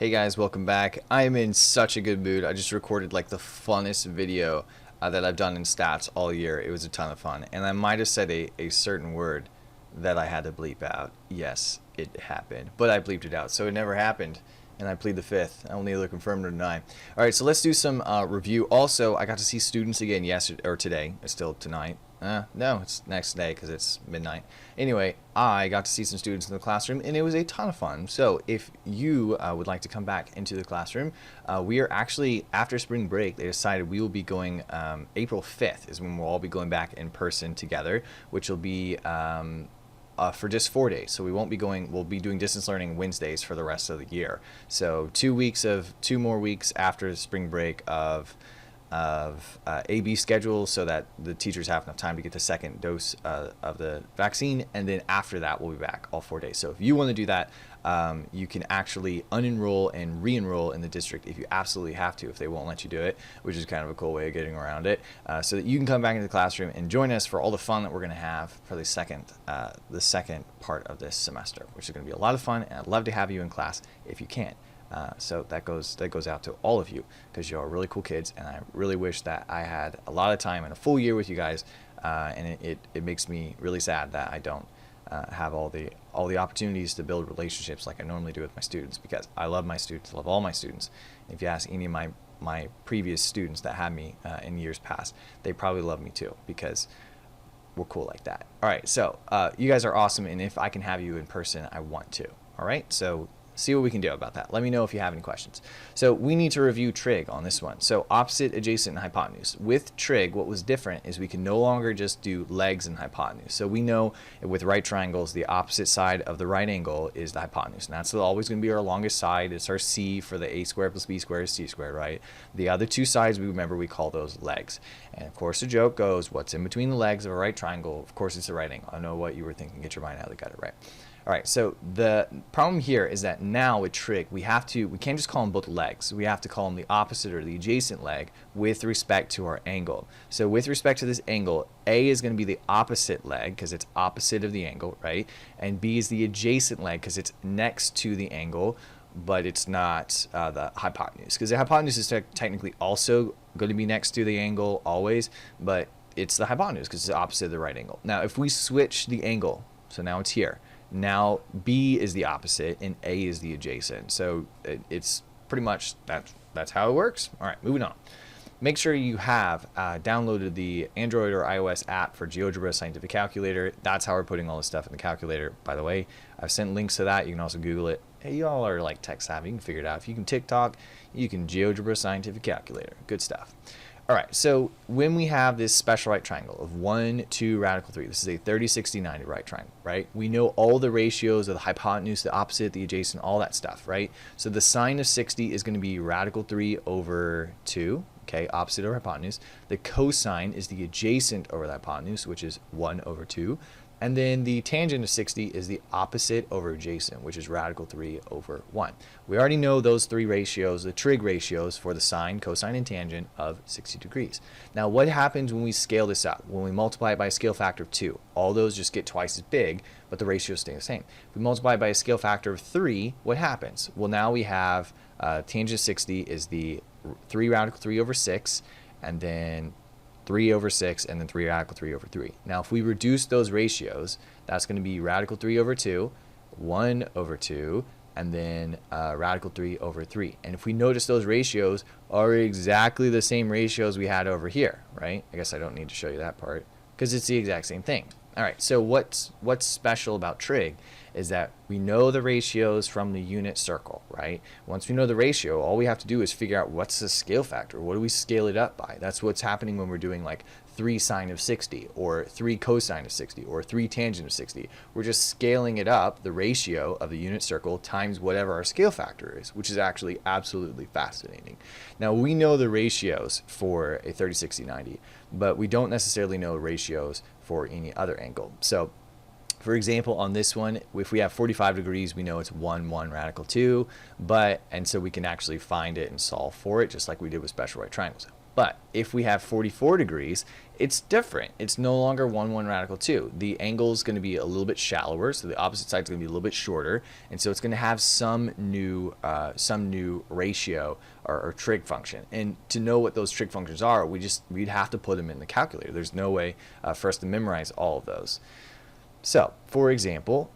Hey guys, welcome back. I am in such a good mood. I just recorded like the funnest video that I've done in stats all year. It was a ton of fun. And I might have said a certain word that I had to bleep out. Yes, it happened. But I bleeped it out, so it never happened. And I plead the fifth. I'll neither confirm nor deny. All right, so let's do some review. Also, I got to see students again yesterday, or today. It's still tonight. No, it's next day because it's midnight. Anyway, I got to see some students in the classroom, and it was a ton of fun. So if you would like to come back into the classroom, we are actually, after spring break, they decided we will be going, April 5th is when we'll all be going back in person together, which will be for just 4 days. So we won't be going, we'll be doing distance learning Wednesdays for the rest of the year. So 2 more weeks after spring break of AB schedule, so that the teachers have enough time to get the second dose of the vaccine, and then after that we'll be back all 4 days. So if you want to do that, you can actually unenroll and re-enroll in the district if you absolutely have to, if they won't let you do it, which is kind of a cool way of getting around it, so that you can come back into the classroom and join us for all the fun that we're going to have for the second part of this semester, which is going to be a lot of fun, and I'd love to have you in class if you can. So that goes out to all of you, because you are really cool kids, and I really wish that I had a lot of time and a full year with you guys, and it makes me really sad that I don't have all the opportunities to build relationships like I normally do with my students, because I love my students, love all my students. If you ask any of my previous students that had me in years past, they probably love me too, because we're cool like that. All right, so you guys are awesome, and if I can have you in person, I want to. All right, so see what we can do about that. Let me know if you have any questions. So we need to review trig on this one. So opposite, adjacent, and hypotenuse. With trig, what was different is we can no longer just do legs and hypotenuse. So we know with right triangles, the opposite side of the right angle is the hypotenuse. And that's always going to be our longest side. It's our C for the a squared plus b squared is c squared, right? The other two sides, we remember, we call those legs. And of course, the joke goes, what's in between the legs of a right triangle? Of course, it's a right angle. I know what you were thinking. Get your mind out of the gutter, right? All right, so the problem here is that now with trig, we can't just call them both legs. We have to call them the opposite or the adjacent leg with respect to our angle. So with respect to this angle, A is going to be the opposite leg because it's opposite of the angle, right? And B is the adjacent leg because it's next to the angle, but it's not the hypotenuse, because the hypotenuse is technically also going to be next to the angle always, but it's the hypotenuse because it's the opposite of the right angle. Now, if we switch the angle, so now it's here. Now B is the opposite and A is the adjacent. So it's pretty much that's how it works. All right, moving on. Make sure you have downloaded the Android or iOS app for GeoGebra Scientific Calculator. That's how we're putting all this stuff in the calculator. By the way, I've sent links to that. You can also Google it. Hey, y'all are like tech savvy. You can figure it out. If you can TikTok, you can GeoGebra Scientific Calculator. Good stuff. All right, so when we have this special right triangle of 1, 2, radical 3, this is a 30, 60, 90 right triangle, right? We know all the ratios of the hypotenuse, the opposite, the adjacent, all that stuff, right? So the sine of 60 is going to be radical 3 over 2, okay, opposite over hypotenuse. The cosine is the adjacent over the hypotenuse, which is 1 over 2. And then the tangent of 60 is the opposite over adjacent, which is radical 3 over 1. We already know those three ratios, the trig ratios for the sine, cosine, and tangent of 60 degrees. Now, what happens when we scale this up? When we multiply it by a scale factor of 2, all those just get twice as big, but the ratios stay the same. If we multiply it by a scale factor of 3, what happens? Well, now we have tangent of 60 is the 3 radical 3 over 6, and then 3 over 6, and then 3 radical 3 over 3. Now, if we reduce those ratios, that's going to be radical 3 over 2, 1 over 2, and then radical 3 over 3. And if we notice, those ratios are exactly the same ratios we had over here, right? I guess I don't need to show you that part because it's the exact same thing. All right, so what's special about trig is that we know the ratios from the unit circle, right? Once we know the ratio, all we have to do is figure out what's the scale factor. What do we scale it up by? That's what's happening when we're doing like 3 sine of 60 or 3 cosine of 60 or 3 tangent of 60. We're just scaling it up, the ratio of the unit circle times whatever our scale factor is, which is actually absolutely fascinating. Now, we know the ratios for a 30, 60, 90, but we don't necessarily know ratios for any other angle. So for example, on this one, if we have 45 degrees, we know it's 1, 1, radical 2, and so we can actually find it and solve for it, just like we did with special right triangles. But if we have 44 degrees, it's different. It's no longer 1 radical 2. The angle is going to be a little bit shallower, so the opposite side is going to be a little bit shorter, and so it's going to have some new ratio or trig function. And to know what those trig functions are, we'd have to put them in the calculator. There's no way for us to memorize all of those. So, for example,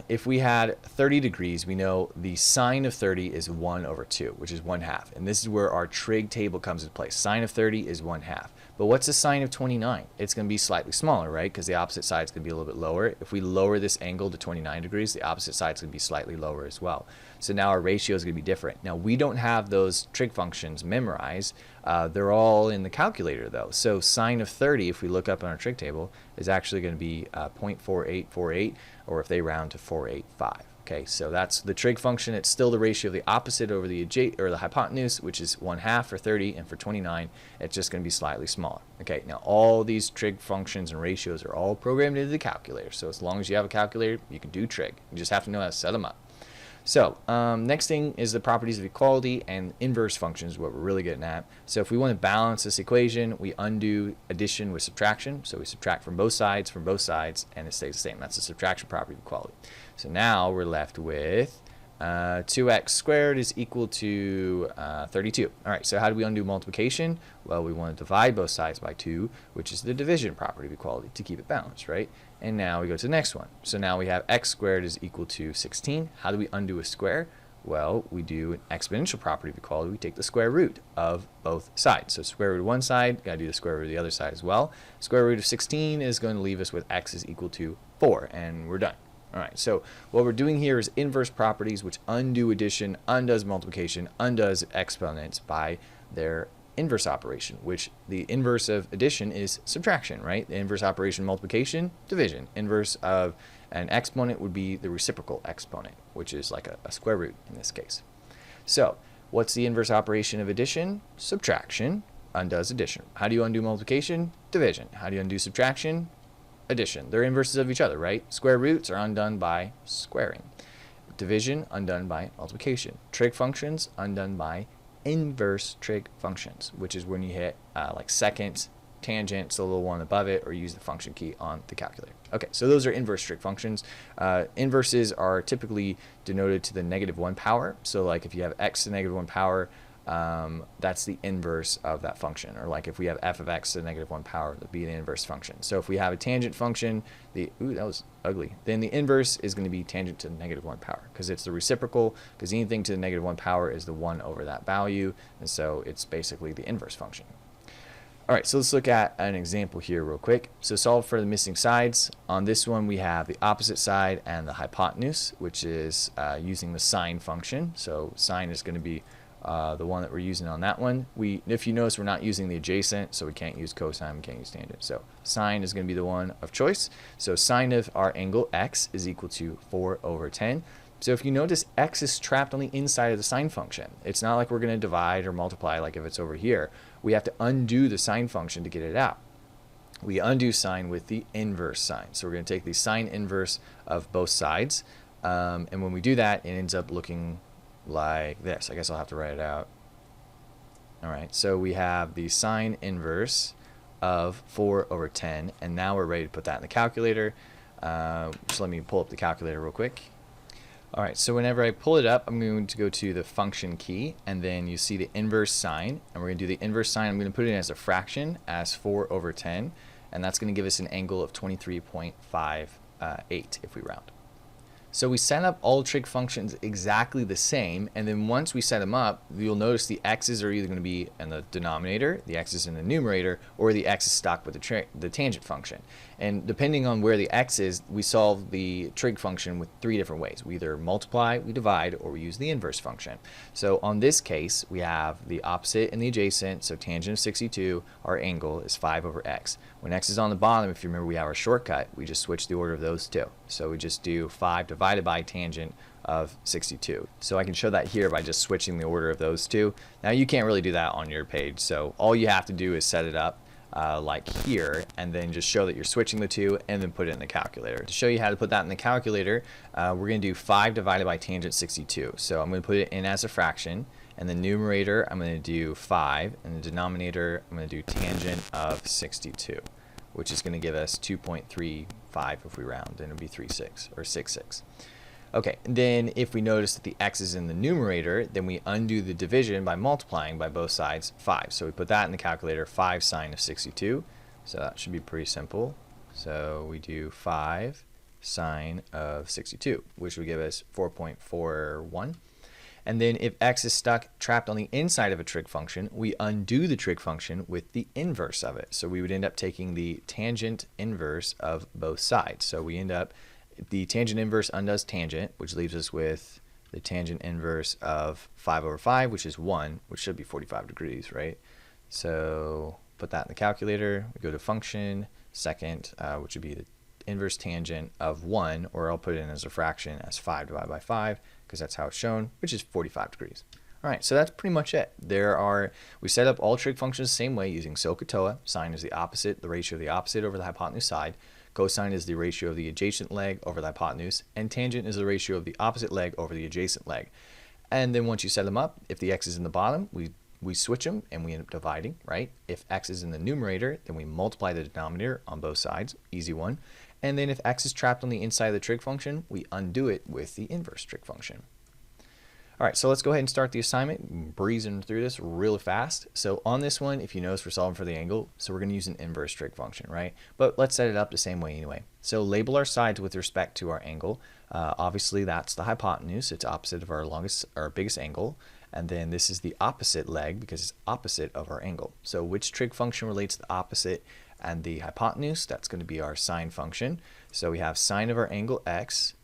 if we had 30 degrees, we know the sine of 30 is 1 over 2, which is 1/2. And this is where our trig table comes into play. Sine of 30 is 1/2. But what's the sine of 29? It's going to be slightly smaller, right? Because the opposite side is going to be a little bit lower. If we lower this angle to 29 degrees, the opposite side is going to be slightly lower as well. So now our ratio is going to be different. Now, we don't have those trig functions memorized. They're all in the calculator, though. So sine of 30, if we look up on our trig table, is actually going to be 0.4848, or if they round to 485. Okay, so that's the trig function. It's still the ratio of the opposite over the hypotenuse, which is 1/2 for 30, and for 29, it's just going to be slightly smaller. Okay, now all these trig functions and ratios are all programmed into the calculator. So as long as you have a calculator, you can do trig. You just have to know how to set them up. So next thing is the properties of equality and inverse functions, what we're really getting at. So if we want to balance this equation, we undo addition with subtraction. So we subtract from both sides, and it stays the same. That's the subtraction property of equality. So now we're left with 2x squared is equal to 32. All right, so how do we undo multiplication? Well, we want to divide both sides by 2, which is the division property of equality, to keep it balanced, right? And now we go to the next one. So now we have x squared is equal to 16. How do we undo a square? Well, we do an exponential property of equality. We take the square root of both sides. So square root of one side, got to do the square root of the other side as well. Square root of 16 is going to leave us with x is equal to 4, and we're done. All right, so what we're doing here is inverse properties, which undo addition, undoes multiplication, undoes exponents by their inverse operation, which the inverse of addition is subtraction, right? The inverse operation multiplication, division. Inverse of an exponent would be the reciprocal exponent, which is like a square root in this case. So what's the inverse operation of addition? Subtraction undoes addition. How do you undo multiplication? Division. How do you undo subtraction? Addition. They're inverses of each other, right? Square roots are undone by squaring. Division undone by multiplication. Trig functions undone by inverse trig functions, which is when you hit like second, tangent, so the little one above it, or use the function key on the calculator. Okay, so those are inverse trig functions. Inverses are typically denoted to the -1 power. So like if you have x to the -1 power, that's the inverse of that function. Or like if we have f of x to the -1 power, that'd be the inverse function. So if we have a tangent function, ooh, that was ugly. Then the inverse is going to be tangent to the -1 power, because it's the reciprocal, because anything to the -1 power is the 1 over that value, and so it's basically the inverse function. All right, so let's look at an example here real quick. So solve for the missing sides. On this one, we have the opposite side and the hypotenuse, which is using the sine function. So sine is going to be the one that we're using on that one. If you notice, we're not using the adjacent, so we can't use cosine, we can't use tangent. So sine is going to be the one of choice. So sine of our angle x is equal to 4 over 10. So if you notice, x is trapped on the inside of the sine function. It's not like we're going to divide or multiply like if it's over here. We have to undo the sine function to get it out. We undo sine with the inverse sine. So we're going to take the sine inverse of both sides. And when we do that, it ends up looking like this. I guess I'll have to write it out. All right, so we have the sine inverse of 4 over 10, and now we're ready to put that in the calculator. Just let me pull up the calculator real quick. All right, so whenever I pull it up, I'm going to go to the function key, and then you see the inverse sine, and we're going to do the inverse sine. I'm going to put it in as a fraction, as 4 over 10, and that's going to give us an angle of 23.58 if we round. So we set up all trig functions exactly the same, and then once we set them up, you'll notice the x's are either going to be in the denominator, the x's in the numerator, or the x is stuck with the tangent function. And depending on where the x is, we solve the trig function with 3 different ways. We either multiply, we divide, or we use the inverse function. So on this case, we have the opposite and the adjacent, so tangent of 62, our angle is 5 over x. When x is on the bottom, if you remember, we have our shortcut. We just switch the order of those two. So we just do 5 divided by tangent of 62. So I can show that here by just switching the order of those two. Now you can't really do that on your page, so all you have to do is set it up like here, and then just show that you're switching the two, and then put it in the calculator. To show you how to put that in the calculator, we're going to do 5 divided by tangent 62. So I'm going to put it in as a fraction, And the numerator, I'm going to do 5. And the denominator, I'm going to do tangent of 62, which is going to give us 2.35 if we round, and it'll be 36 or 66. Okay, then if we notice that the x is in the numerator, then we undo the division by multiplying by both sides 5. So we put that in the calculator, 5 sine of 62. So that should be pretty simple. So we do 5 sine of 62, which would give us 4.41. And then if x is trapped on the inside of a trig function, we undo the trig function with the inverse of it. So we would end up taking the tangent inverse of both sides. So we end up, the tangent inverse undoes tangent, which leaves us with the tangent inverse of 5 over 5, which is 1, which should be 45 degrees, right? So put that in the calculator. We go to function, second, which would be the inverse tangent of 1, or I'll put it in as a fraction as 5 divided by 5, because that's how it's shown, which is 45 degrees. All right, so that's pretty much it. We set up all trig functions the same way using SOHCAHTOA. Sine is the opposite, the ratio of the opposite over the hypotenuse side. Cosine is the ratio of the adjacent leg over the hypotenuse, and tangent is the ratio of the opposite leg over the adjacent leg. And then once you set them up, if the x is in the bottom, we switch them and we end up dividing, right? If x is in the numerator, then we multiply the denominator on both sides, easy one. And then if x is trapped on the inside of the trig function, we undo it with the inverse trig function. All right, so let's go ahead and start the assignment, breezing through this really fast. So on this one, if you notice, we're solving for the angle, so we're going to use an inverse trig function, right? But let's set it up the same way anyway. So label our sides with respect to our angle. Obviously, that's the hypotenuse. It's opposite of our biggest angle. And then this is the opposite leg because it's opposite of our angle. So which trig function relates to the opposite and the hypotenuse? That's going to be our sine function. So we have sine of our angle x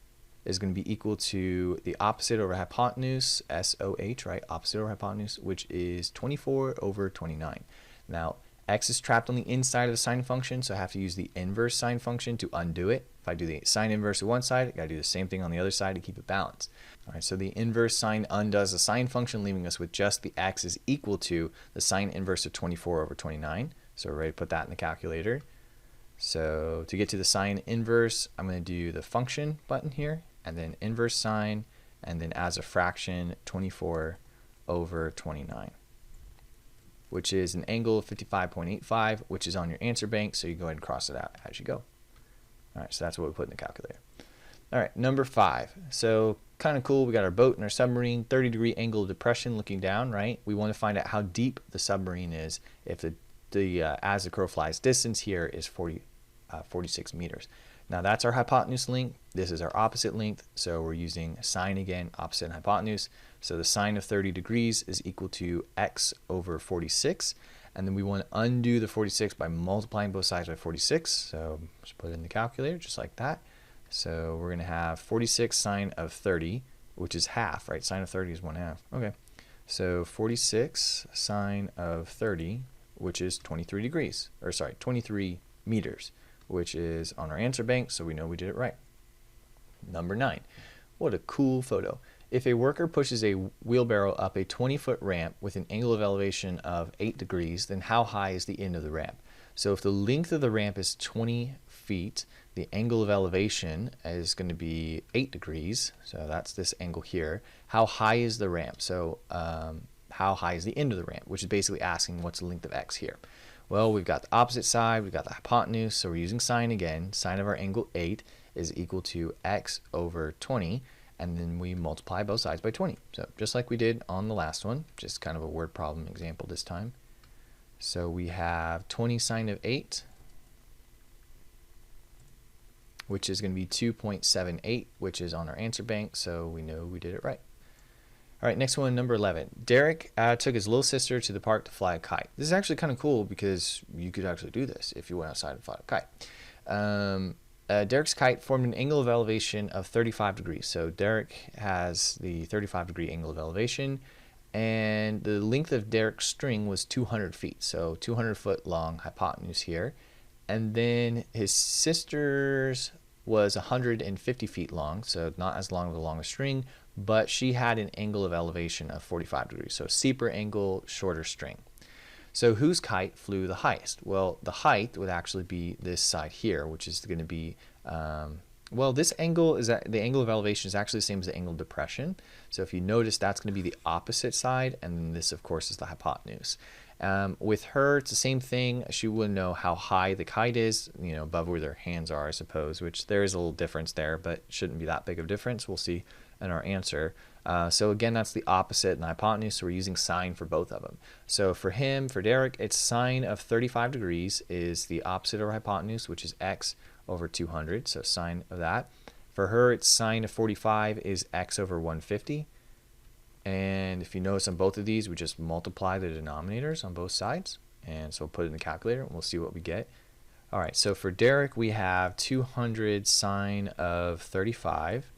is going to be equal to the opposite over hypotenuse, SOH, right? Opposite over hypotenuse, which is 24 over 29. Now, x is trapped on the inside of the sine function, so I have to use the inverse sine function to undo it. If I do the sine inverse of one side, I got to do the same thing on the other side to keep it balanced. All right, so the inverse sine undoes the sine function, leaving us with just the x is equal to the sine inverse of 24 over 29. So we're ready to put that in the calculator. So to get to the sine inverse, I'm going to do the function button here, and then inverse sine, and then as a fraction, 24 over 29, which is an angle of 55.85, which is on your answer bank, so you go ahead and cross it out as you go. All right, so that's what we put in the calculator. All right, number 5. So kind of cool, we got our boat and our submarine, 30-degree angle of depression looking down, right? We want to find out how deep the submarine is if the as the crow flies distance here is 46 meters. Now that's our hypotenuse length. This is our opposite length. So we're using sine again, opposite and hypotenuse. So the sine of 30 degrees is equal to x over 46. And then we want to undo the 46 by multiplying both sides by 46. So just put it in the calculator just like that. So we're going to have 46 sine of 30, which is half, right? Sine of 30 is 1/2. Okay. So 46 sine of 30, which is 23 degrees, or sorry, 23 meters, which is on our answer bank, so we know we did it right. Number 9. What a cool photo. If a worker pushes a wheelbarrow up a 20-foot ramp with an angle of elevation of 8 degrees, then how high is the end of the ramp? So if the length of the ramp is 20 feet, the angle of elevation is going to be 8 degrees, so that's this angle here. How high is the ramp? So how high is the end of the ramp, which is basically asking what's the length of x here. Well, we've got the opposite side, we've got the hypotenuse, so we're using sine again. Sine of our angle 8 is equal to x over 20, and then we multiply both sides by 20. So just like we did on the last one, just kind of a word problem example this time. So we have 20 sine of 8, which is going to be 2.78, which is on our answer bank, so we know we did it right. All right, next one, number 11. Derek took his little sister to the park to fly a kite. This is actually kind of cool because you could actually do this if you went outside and fly a kite. Derek's kite formed an angle of elevation of 35 degrees. So Derek has the 35-degree angle of elevation, and the length of Derek's string was 200 feet. So 200-foot long hypotenuse here. And then his sister's was 150 feet long, so not as long as the longest string, but she had an angle of elevation of 45 degrees. So steeper angle, shorter string. So whose kite flew the highest? Well, the height would actually be this side here, which is going to be Well, this angle is that the angle of elevation is actually the same as the angle of depression. So if you notice, that's going to be the opposite side, and then this, of course, is the hypotenuse. With her, it's the same thing. She wouldn't know how high the kite is, you know, above where their hands are, I suppose, which there is a little difference there, but shouldn't be that big of a difference. We'll see in our answer. So again, that's the opposite in the hypotenuse, so we're using sine for both of them. So for him, for Derek, it's sine of 35 degrees is the opposite of hypotenuse, which is x over 200, so sine of that. For her, it's sine of 45 is x over 150. And if you notice on both of these, we just multiply the denominators on both sides. And so we'll put it in the calculator and we'll see what we get. All right, so for Derek, we have 200 sine of 35,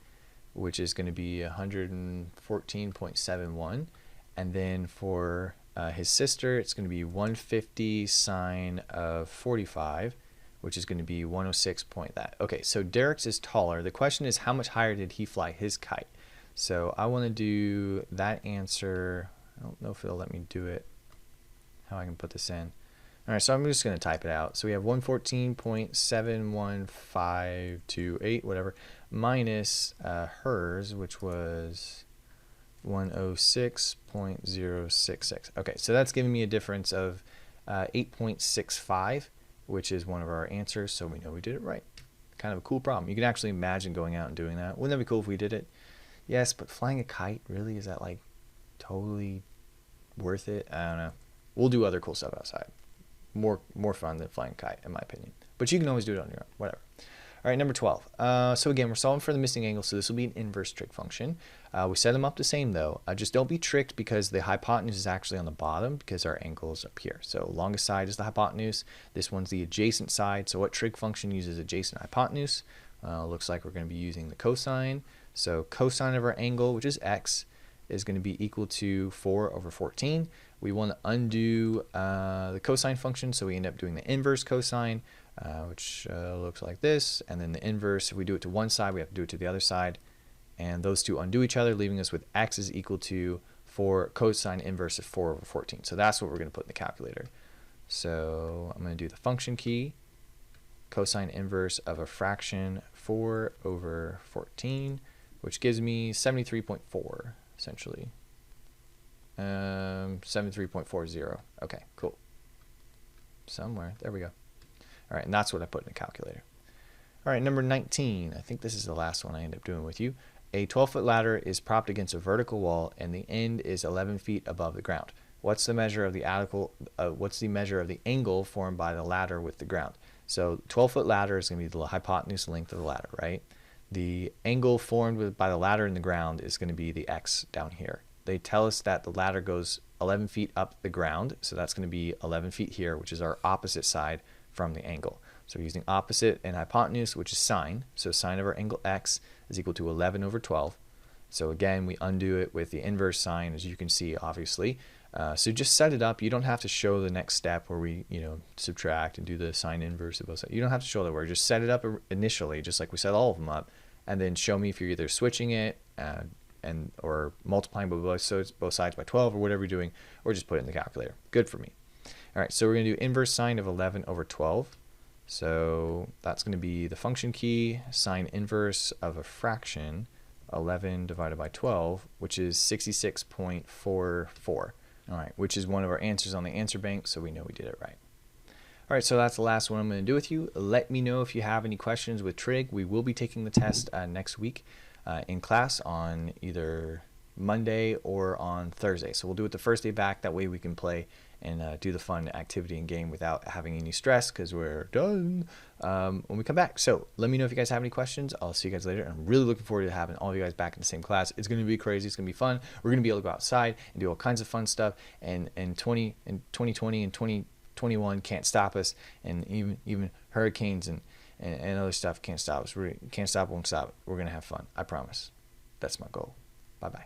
which is going to be 114.71. And then for his sister, it's going to be 150 sine of 45, which is going to be 106 point that. Okay, so Derek's is taller. The question is, how much higher did he fly his kite? So I want to do that answer. I don't know if it'll let me do it, how I can put this in. All right, so I'm just going to type it out. So we have 114.71528, whatever, minus hers, which was 106.066. Okay, so that's giving me a difference of 8.65, which is one of our answers, so we know we did it right. Kind of a cool problem. You can actually imagine going out and doing that. Wouldn't that be cool if we did it? Yes, but flying a kite, really, is that like totally worth it? I don't know. We'll do other cool stuff outside. More fun than flying a kite, in my opinion. But you can always do it on your own, whatever. All right, number 12. So again, we're solving for the missing angle, so this will be an inverse trig function. We set them up the same though. Just don't be tricked because the hypotenuse is actually on the bottom because our angle is up here. So longest side is the hypotenuse. This one's the adjacent side. So what trig function uses adjacent hypotenuse? Looks like we're going to be using the cosine. So cosine of our angle, which is x, is going to be equal to 4 over 14. We want to undo the cosine function, so we end up doing the inverse cosine, which looks like this. And then the inverse, if we do it to one side, we have to do it to the other side. And those two undo each other, leaving us with x is equal to 4 cosine inverse of 4 over 14. So that's what we're going to put in the calculator. So I'm going to do the function key, cosine inverse of a fraction 4 over 14, which gives me 73.4, essentially. 73.40. Okay, cool. Somewhere. There we go. All right, and that's what I put in the calculator. All right, number 19. I think this is the last one I end up doing with you. A 12-foot ladder is propped against a vertical wall, and the end is 11 feet above the ground. What's the measure of the angle formed by the ladder with the ground? So 12-foot ladder is going to be the hypotenuse length of the ladder, right? The angle formed by the ladder and the ground is going to be the x down here. They tell us that the ladder goes 11 feet up the ground, so that's going to be 11 feet here, which is our opposite side from the angle. So we're using opposite and hypotenuse, which is sine. So sine of our angle x is equal to 11 over 12. So again, we undo it with the inverse sine, as you can see, obviously. So just set it up. You don't have to show the next step where we, subtract and do the sine inverse of both sides. You don't have to show that. Just set it up initially, just like we set all of them up, and then show me if you're either switching it or multiplying both sides by 12 or whatever you're doing, or just put it in the calculator. Good for me. All right, so we're going to do inverse sine of 11 over 12. So that's going to be the function key, sine inverse of a fraction, 11 divided by 12, which is 66.44. All right, which is one of our answers on the answer bank, so we know we did it right. All right, so that's the last one I'm going to do with you. Let me know if you have any questions with trig. We will be taking the test next week in class on either Monday or on Thursday. So we'll do it the first day back. That way we can play and do the fun activity and game without having any stress because we're done when we come back. So let me know if you guys have any questions. I'll see you guys later. I'm really looking forward to having all of you guys back in the same class. It's going to be crazy. It's going to be fun. We're going to be able to go outside and do all kinds of fun stuff. And 2020 and 2021 can't stop us. And even hurricanes and other stuff can't stop us. We can't stop, won't stop. We're going to have fun. I promise. That's my goal. Bye-bye.